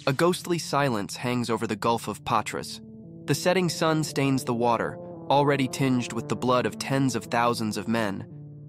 A ghostly silence hangs over the Gulf of Patras. The setting sun stains the water, already tinged with the blood of tens of thousands of men,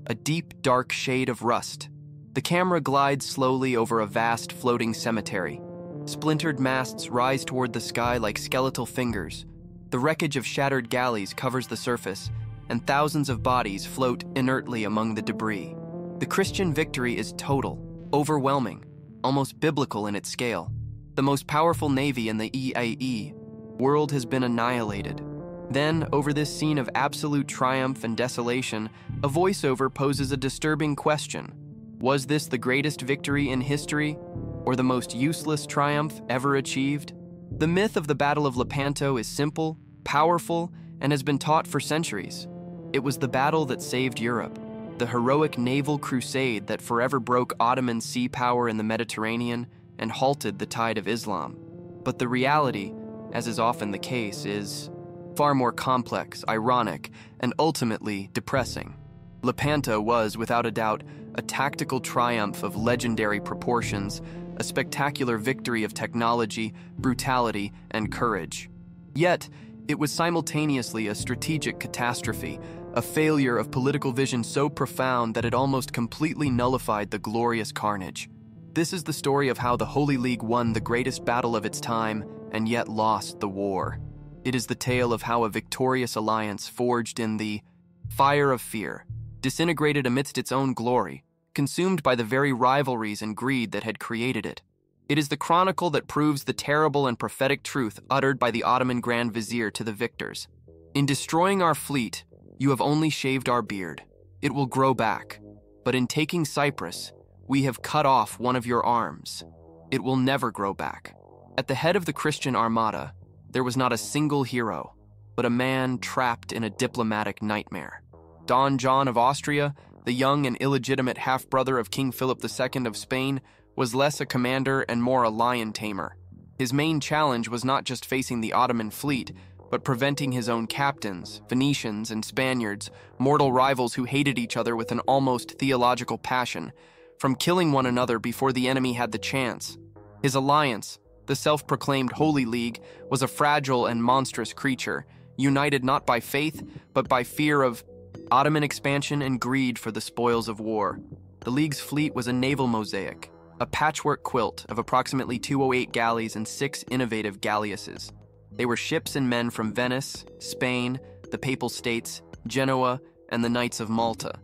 a deep, dark shade of rust. The camera glides slowly over a vast, floating cemetery. Splintered masts rise toward the sky like skeletal fingers. The wreckage of shattered galleys covers the surface, and thousands of bodies float inertly among the debris. The Christian victory is total, overwhelming, almost biblical in its scale. The most powerful navy in the EAE world has been annihilated. Then, over this scene of absolute triumph and desolation, a voiceover poses a disturbing question. Was this the greatest victory in history, or the most useless triumph ever achieved? The myth of the Battle of Lepanto is simple, powerful, and has been taught for centuries. It was the battle that saved Europe, the heroic naval crusade that forever broke Ottoman sea power in the Mediterranean and halted the tide of Islam. But the reality, as is often the case, is far more complex, ironic, and ultimately depressing. Lepanto was, without a doubt, a tactical triumph of legendary proportions, a spectacular victory of technology, brutality, and courage. Yet, it was simultaneously a strategic catastrophe, a failure of political vision so profound that it almost completely nullified the glorious carnage. This is the story of how the Holy League won the greatest battle of its time and yet lost the war. It is the tale of how a victorious alliance forged in the fire of fear, disintegrated amidst its own glory, consumed by the very rivalries and greed that had created it. It is the chronicle that proves the terrible and prophetic truth uttered by the Ottoman Grand Vizier to the victors. In destroying our fleet, you have only shaved our beard. It will grow back. But in taking Cyprus, we have cut off one of your arms. It will never grow back. At the head of the Christian armada, there was not a single hero, but a man trapped in a diplomatic nightmare. Don John of Austria, the young and illegitimate half-brother of King Philip II of Spain, was less a commander and more a lion tamer. His main challenge was not just facing the Ottoman fleet, but preventing his own captains, Venetians and Spaniards, mortal rivals who hated each other with an almost theological passion, from killing one another before the enemy had the chance. His alliance, the self-proclaimed Holy League, was a fragile and monstrous creature, united not by faith, but by fear of Ottoman expansion and greed for the spoils of war. The League's fleet was a naval mosaic, a patchwork quilt of approximately 208 galleys and 6 innovative galleasses. They were ships and men from Venice, Spain, the Papal States, Genoa, and the Knights of Malta,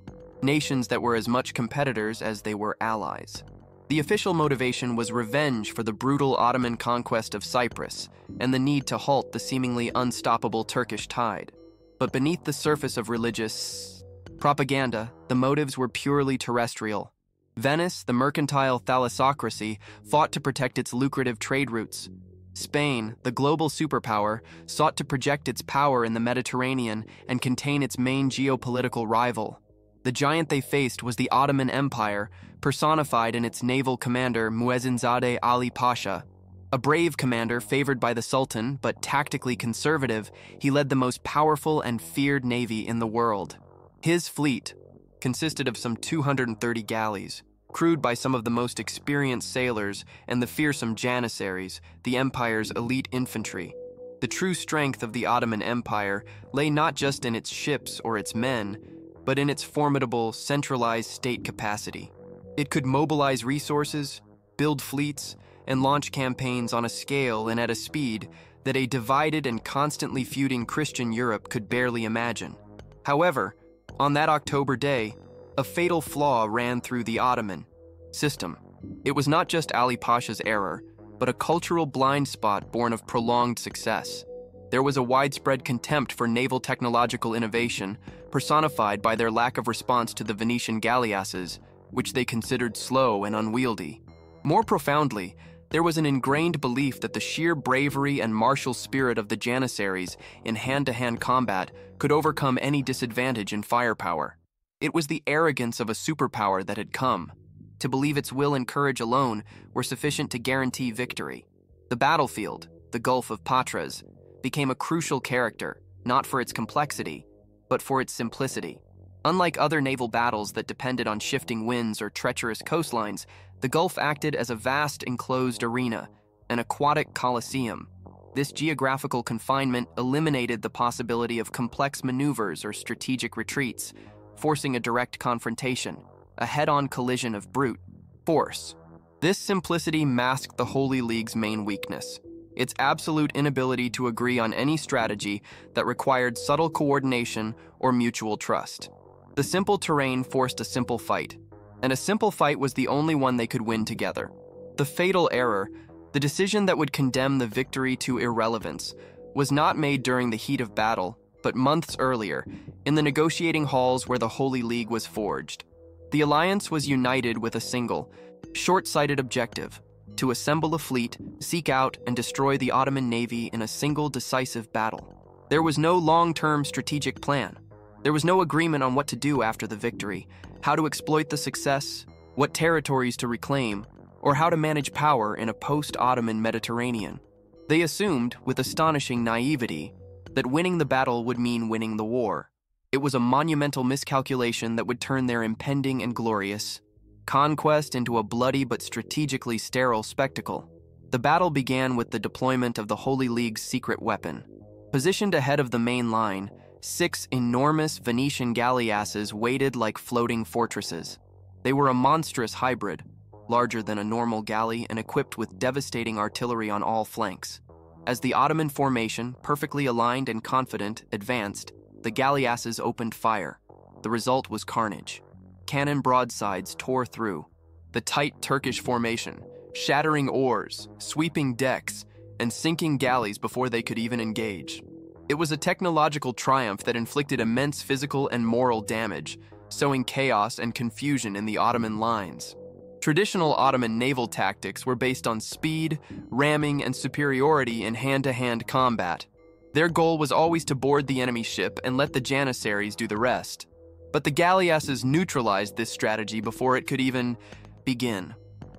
nations that were as much competitors as they were allies. The official motivation was revenge for the brutal Ottoman conquest of Cyprus and the need to halt the seemingly unstoppable Turkish tide. But beneath the surface of religious propaganda, the motives were purely terrestrial. Venice, the mercantile thalassocracy, fought to protect its lucrative trade routes. Spain, the global superpower, sought to project its power in the Mediterranean and contain its main geopolitical rival. The giant they faced was the Ottoman Empire, personified in its naval commander Muezzinzadeh Ali Pasha. A brave commander favored by the Sultan, but tactically conservative, he led the most powerful and feared navy in the world. His fleet consisted of some 230 galleys, crewed by some of the most experienced sailors and the fearsome janissaries, the empire's elite infantry. The true strength of the Ottoman Empire lay not just in its ships or its men, but in its formidable, centralized state capacity. It could mobilize resources, build fleets, and launch campaigns on a scale and at a speed that a divided and constantly feuding Christian Europe could barely imagine. However, on that October day, a fatal flaw ran through the Ottoman system. It was not just Ali Pasha's error, but a cultural blind spot born of prolonged success. There was a widespread contempt for naval technological innovation, personified by their lack of response to the Venetian galleasses, which they considered slow and unwieldy. More profoundly, there was an ingrained belief that the sheer bravery and martial spirit of the janissaries in hand-to-hand combat could overcome any disadvantage in firepower. It was the arrogance of a superpower that had come, to believe its will and courage alone were sufficient to guarantee victory. The battlefield, the Gulf of Patras, became a crucial character, not for its complexity, but for its simplicity. Unlike other naval battles that depended on shifting winds or treacherous coastlines, the Gulf acted as a vast enclosed arena, an aquatic colosseum. This geographical confinement eliminated the possibility of complex maneuvers or strategic retreats, forcing a direct confrontation, a head-on collision of brute force. This simplicity masked the Holy League's main weakness, its absolute inability to agree on any strategy that required subtle coordination or mutual trust. The simple terrain forced a simple fight, and a simple fight was the only one they could win together. The fatal error, the decision that would condemn the victory to irrelevance, was not made during the heat of battle, but months earlier, in the negotiating halls where the Holy League was forged. The alliance was united with a single, short-sighted objective: to assemble a fleet, seek out and destroy the Ottoman navy in a single decisive battle. There was no long-term strategic plan. There was no agreement on what to do after the victory, how to exploit the success, what territories to reclaim, or how to manage power in a post-Ottoman Mediterranean. They assumed, with astonishing naivety, that winning the battle would mean winning the war. It was a monumental miscalculation that would turn their impending and glorious conquest into a bloody but strategically sterile spectacle. The battle began with the deployment of the Holy League's secret weapon. Positioned ahead of the main line, 6 enormous Venetian galleasses waited like floating fortresses. They were a monstrous hybrid, larger than a normal galley and equipped with devastating artillery on all flanks. As the Ottoman formation, perfectly aligned and confident, advanced, the galleasses opened fire. The result was carnage. Cannon broadsides tore through the tight Turkish formation, shattering oars, sweeping decks, and sinking galleys before they could even engage. It was a technological triumph that inflicted immense physical and moral damage, sowing chaos and confusion in the Ottoman lines. Traditional Ottoman naval tactics were based on speed, ramming, and superiority in hand-to-hand combat. Their goal was always to board the enemy ship and let the janissaries do the rest. But the galleasses neutralized this strategy before it could even begin.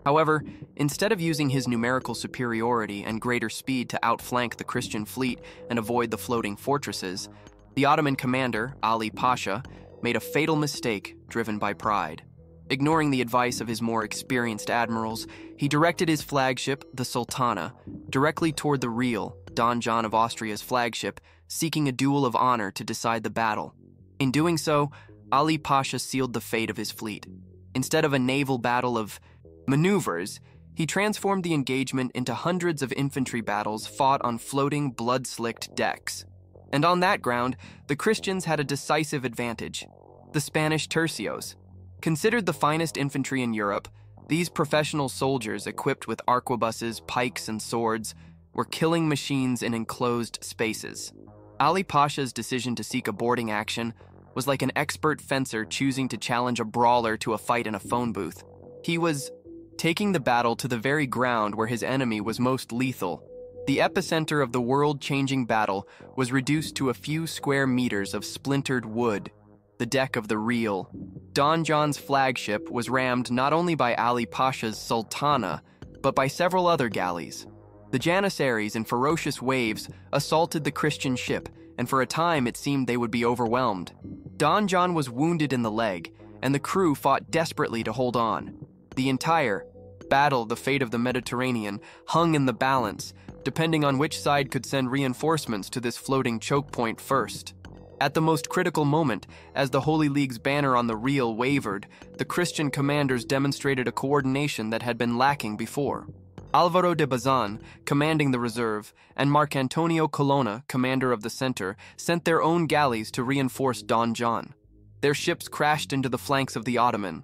However, instead of using his numerical superiority and greater speed to outflank the Christian fleet and avoid the floating fortresses, the Ottoman commander, Ali Pasha, made a fatal mistake driven by pride. Ignoring the advice of his more experienced admirals, he directed his flagship, the Sultana, directly toward the real Don John of Austria's flagship, seeking a duel of honor to decide the battle. In doing so, Ali Pasha sealed the fate of his fleet. Instead of a naval battle of maneuvers, he transformed the engagement into hundreds of infantry battles fought on floating, blood-slicked decks. And on that ground, the Christians had a decisive advantage. The Spanish tercios. Considered the finest infantry in Europe, these professional soldiers equipped with arquebuses, pikes, and swords were killing machines in enclosed spaces. Ali Pasha's decision to seek a boarding action was like an expert fencer choosing to challenge a brawler to a fight in a phone booth. He was taking the battle to the very ground where his enemy was most lethal. The epicenter of the world-changing battle was reduced to a few square meters of splintered wood. The deck of the real Don John's flagship was rammed not only by Ali Pasha's Sultana, but by several other galleys. The janissaries in ferocious waves assaulted the Christian ship, and for a time it seemed they would be overwhelmed. Don John was wounded in the leg, and the crew fought desperately to hold on. The entire battle, the fate of the Mediterranean, hung in the balance, depending on which side could send reinforcements to this floating choke point first. At the most critical moment, as the Holy League's banner on the reel wavered, the Christian commanders demonstrated a coordination that had been lacking before. Alvaro de Bazan, commanding the reserve, and Marcantonio Colonna, commander of the center, sent their own galleys to reinforce Don John. Their ships crashed into the flanks of the Ottoman,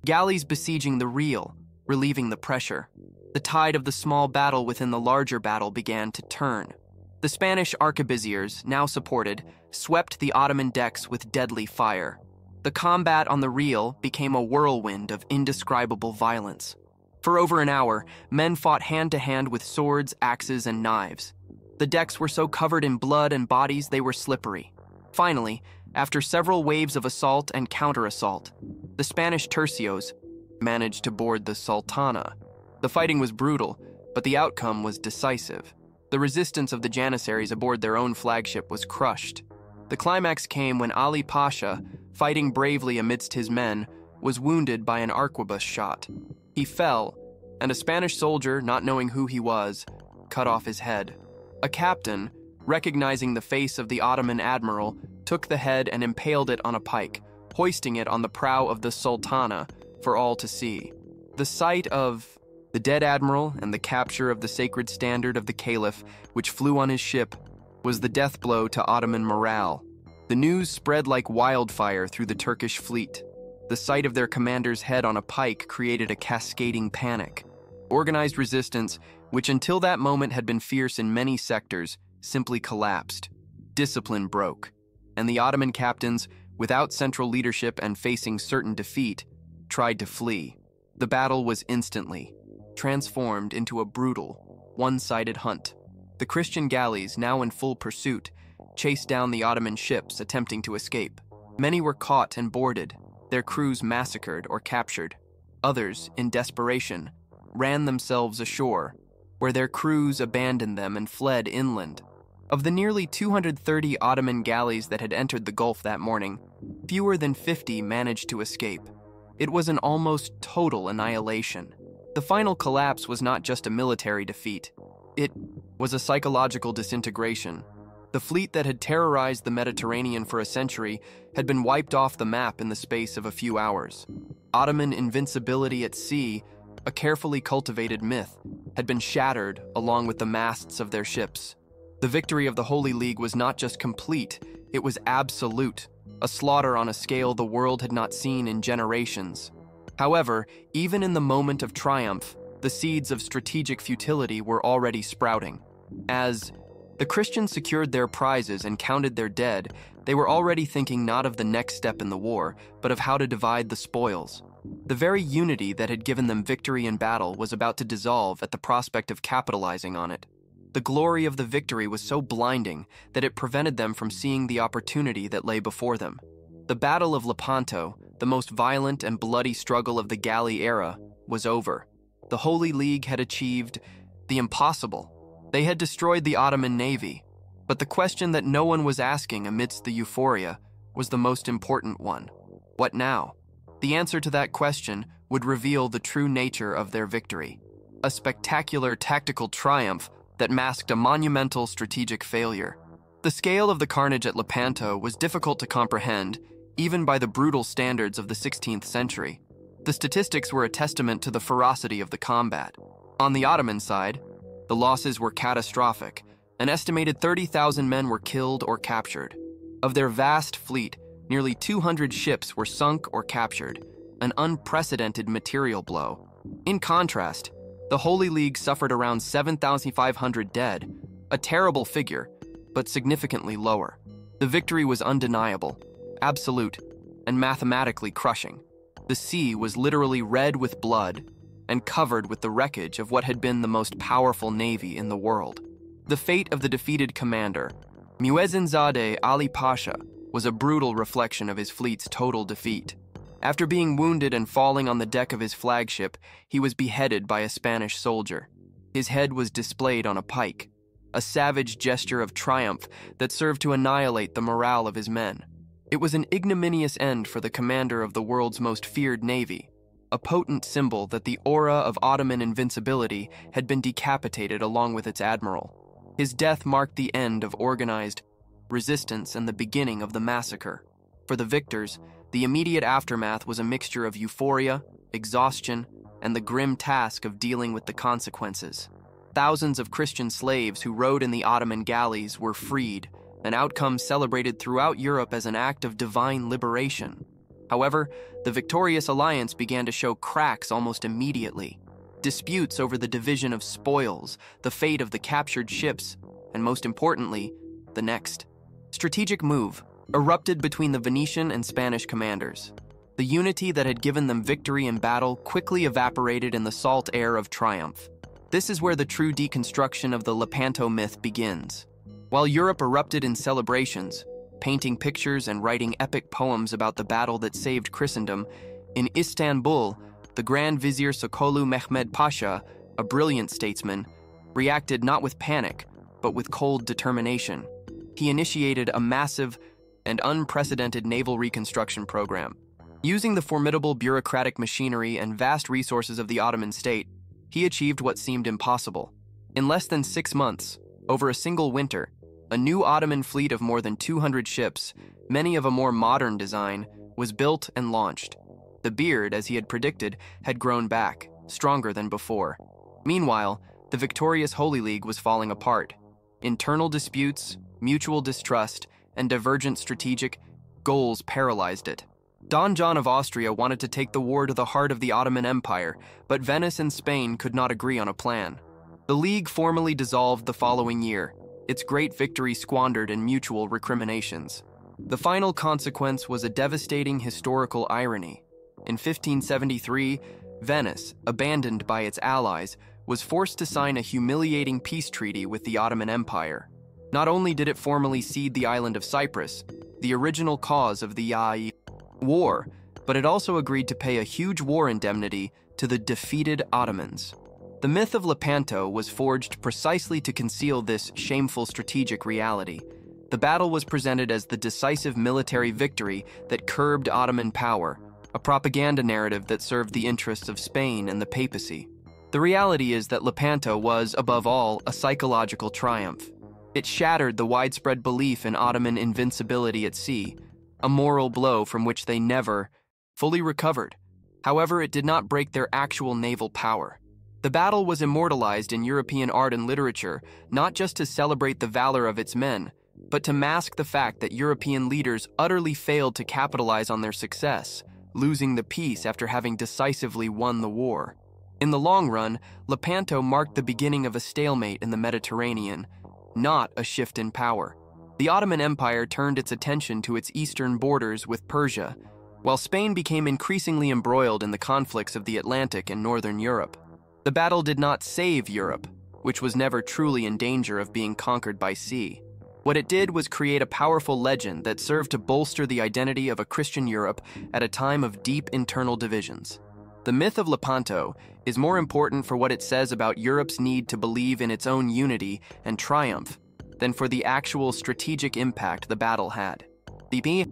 galleys besieging the reel, relieving the pressure. The tide of the small battle within the larger battle began to turn. The Spanish arquebusiers, now supported, swept the Ottoman decks with deadly fire. The combat on the reel became a whirlwind of indescribable violence. For over an hour, men fought hand-to-hand with swords, axes, and knives. The decks were so covered in blood and bodies they were slippery. Finally, after several waves of assault and counter-assault, the Spanish tercios managed to board the Sultana. The fighting was brutal, but the outcome was decisive. The resistance of the janissaries aboard their own flagship was crushed. The climax came when Ali Pasha, fighting bravely amidst his men, was wounded by an arquebus shot. He fell, and a Spanish soldier, not knowing who he was, cut off his head. A captain, recognizing the face of the Ottoman admiral, took the head and impaled it on a pike, hoisting it on the prow of the Sultana for all to see. The sight of the dead admiral and the capture of the sacred standard of the caliph, which flew on his ship, was the death blow to Ottoman morale. The news spread like wildfire through the Turkish fleet. The sight of their commander's head on a pike created a cascading panic. Organized resistance, which until that moment had been fierce in many sectors, simply collapsed. Discipline broke, and the Ottoman captains, without central leadership and facing certain defeat, tried to flee. The battle was instantly transformed into a brutal, one-sided hunt. The Christian galleys, now in full pursuit, chased down the Ottoman ships attempting to escape. Many were caught and boarded, their crews massacred or captured. Others, in desperation, ran themselves ashore, where their crews abandoned them and fled inland. Of the nearly 230 Ottoman galleys that had entered the Gulf that morning, fewer than 50 managed to escape. It was an almost total annihilation. The final collapse was not just a military defeat. It was a psychological disintegration. The fleet that had terrorized the Mediterranean for a century had been wiped off the map in the space of a few hours. Ottoman invincibility at sea, a carefully cultivated myth, had been shattered along with the masts of their ships. The victory of the Holy League was not just complete, it was absolute, a slaughter on a scale the world had not seen in generations. However, even in the moment of triumph, the seeds of strategic futility were already sprouting. As the Christians secured their prizes and counted their dead, they were already thinking not of the next step in the war, but of how to divide the spoils. The very unity that had given them victory in battle was about to dissolve at the prospect of capitalizing on it. The glory of the victory was so blinding that it prevented them from seeing the opportunity that lay before them. The Battle of Lepanto, the most violent and bloody struggle of the galley era, was over. The Holy League had achieved the impossible. They had destroyed the Ottoman navy. But the question that no one was asking amidst the euphoria was the most important one. What now? The answer to that question would reveal the true nature of their victory. A spectacular tactical triumph that masked a monumental strategic failure. The scale of the carnage at Lepanto was difficult to comprehend, even by the brutal standards of the 16th century. The statistics were a testament to the ferocity of the combat. On the Ottoman side, the losses were catastrophic. An estimated 30,000 men were killed or captured. Of their vast fleet, nearly 200 ships were sunk or captured, an unprecedented material blow. In contrast, the Holy League suffered around 7,500 dead, a terrible figure, but significantly lower. The victory was undeniable, absolute, and mathematically crushing. The sea was literally red with blood and covered with the wreckage of what had been the most powerful navy in the world. The fate of the defeated commander, Muezzinzadeh Ali Pasha, was a brutal reflection of his fleet's total defeat. After being wounded and falling on the deck of his flagship, he was beheaded by a Spanish soldier. His head was displayed on a pike, a savage gesture of triumph that served to annihilate the morale of his men. It was an ignominious end for the commander of the world's most feared navy, a potent symbol that the aura of Ottoman invincibility had been decapitated along with its admiral. His death marked the end of organized resistance and the beginning of the massacre. For the victors, the immediate aftermath was a mixture of euphoria, exhaustion, and the grim task of dealing with the consequences. Thousands of Christian slaves who rode in the Ottoman galleys were freed, an outcome celebrated throughout Europe as an act of divine liberation. However, the victorious alliance began to show cracks almost immediately. Disputes over the division of spoils, the fate of the captured ships, and most importantly, the next strategic move erupted between the Venetian and Spanish commanders. The unity that had given them victory in battle quickly evaporated in the salt air of triumph. This is where the true deconstruction of the Lepanto myth begins. While Europe erupted in celebrations, painting pictures and writing epic poems about the battle that saved Christendom, in Istanbul, the Grand Vizier Sokolu Mehmed Pasha, a brilliant statesman, reacted not with panic, but with cold determination. He initiated a massive and unprecedented naval reconstruction program. Using the formidable bureaucratic machinery and vast resources of the Ottoman state, He achieved what seemed impossible. In less than 6 months, over a single winter, a new Ottoman fleet of more than 200 ships, many of a more modern design, was built and launched. The beard, as he had predicted, had grown back, stronger than before. Meanwhile, the victorious Holy League was falling apart. Internal disputes, mutual distrust, and divergent strategic goals paralyzed it. Don John of Austria wanted to take the war to the heart of the Ottoman Empire, but Venice and Spain could not agree on a plan. The League formally dissolved the following year, its great victory squandered in mutual recriminations. The final consequence was a devastating historical irony. In 1573, Venice, abandoned by its allies, was forced to sign a humiliating peace treaty with the Ottoman Empire. Not only did it formally cede the island of Cyprus, the original cause of the war, but it also agreed to pay a huge war indemnity to the defeated Ottomans. The myth of Lepanto was forged precisely to conceal this shameful strategic reality. The battle was presented as the decisive military victory that curbed Ottoman power, a propaganda narrative that served the interests of Spain and the papacy. The reality is that Lepanto was, above all, a psychological triumph. It shattered the widespread belief in Ottoman invincibility at sea, a moral blow from which they never fully recovered. However, it did not break their actual naval power. The battle was immortalized in European art and literature, not just to celebrate the valor of its men, but to mask the fact that European leaders utterly failed to capitalize on their success, losing the peace after having decisively won the war. In the long run, Lepanto marked the beginning of a stalemate in the Mediterranean, not a shift in power. The Ottoman Empire turned its attention to its eastern borders with Persia, while Spain became increasingly embroiled in the conflicts of the Atlantic and northern Europe. The battle did not save Europe, which was never truly in danger of being conquered by sea. What it did was create a powerful legend that served to bolster the identity of a Christian Europe at a time of deep internal divisions. The myth of Lepanto is more important for what it says about Europe's need to believe in its own unity and triumph than for the actual strategic impact the battle had. The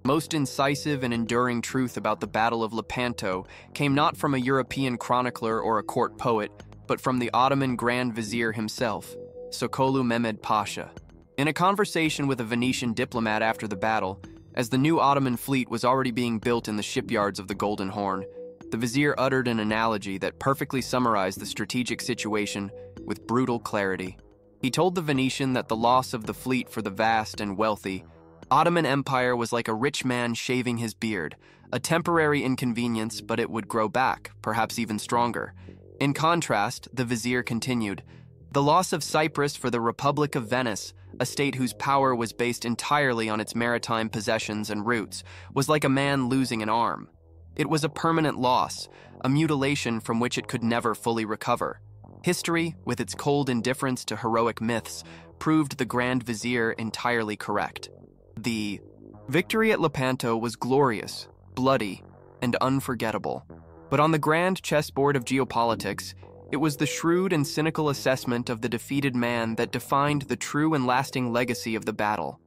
most incisive and enduring truth about the Battle of Lepanto came not from a European chronicler or a court poet, but from the Ottoman Grand Vizier himself, Sokolu Mehmed Pasha. In a conversation with a Venetian diplomat after the battle, as the new Ottoman fleet was already being built in the shipyards of the Golden Horn, the vizier uttered an analogy that perfectly summarized the strategic situation with brutal clarity. He told the Venetian that the loss of the fleet for the vast and wealthy Ottoman Empire was like a rich man shaving his beard, a temporary inconvenience, but it would grow back, perhaps even stronger. In contrast, the vizier continued, the loss of Cyprus for the Republic of Venice, a state whose power was based entirely on its maritime possessions and routes, was like a man losing an arm. It was a permanent loss, a mutilation from which it could never fully recover. History, with its cold indifference to heroic myths, proved the Grand Vizier entirely correct. The victory at Lepanto was glorious, bloody, and unforgettable. But on the grand chessboard of geopolitics, it was the shrewd and cynical assessment of the defeated man that defined the true and lasting legacy of the battle.